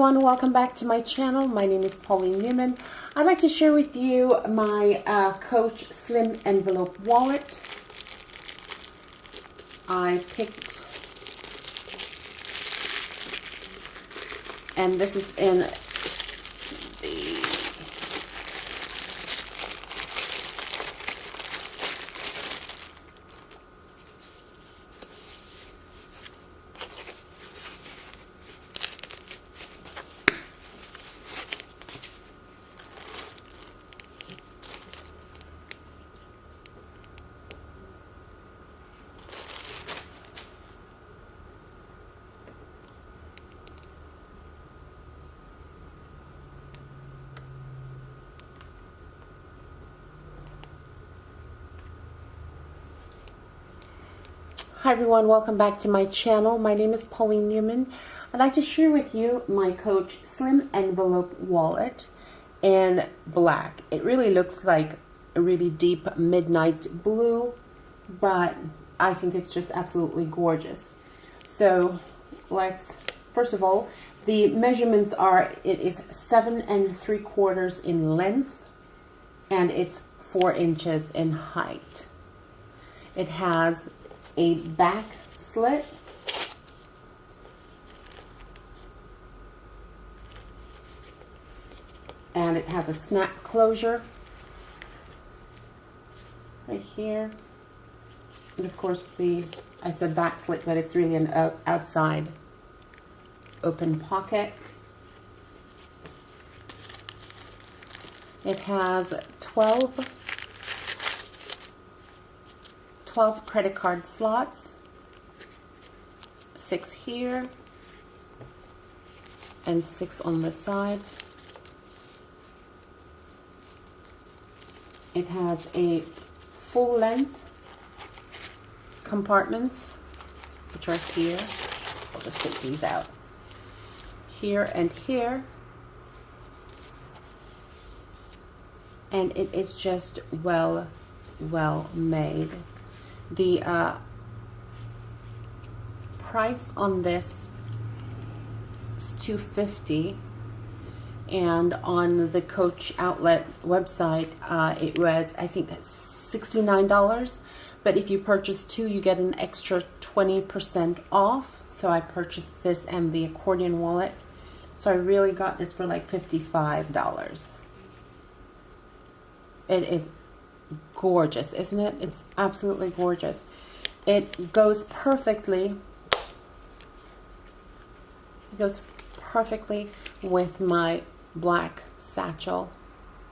everyone, welcome back to my channel. My name is Pauline Newman. I'd like to share with you my Coach Slim Envelope wallet. I picked, and this is in the Hi everyone, welcome back to my channel. My name is Pauline Newman. I'd like to share with you my Coach Slim Envelope wallet in black. It really looks like a really deep midnight blue, but I think it's just absolutely gorgeous. So let's, first of all, the measurements are, it is 7 3/4 in length and it's 4 inches in height. It has a back slit, and it has a snap closure right here, and of course I said back slit, but it's really an outside open pocket. It has 12 credit card slots, 6 here and 6 on the side. It has a full length compartments, which are here. I'll just take these out. Here and here. And it is just well made. The price on this is $250, and on the Coach Outlet website it was, I think, $69, but if you purchase 2 you get an extra 20% off. So I purchased this and the accordion wallet, so I really got this for like $55. It is gorgeous, isn't it? It's absolutely gorgeous. It goes perfectly. It goes perfectly with my black satchel.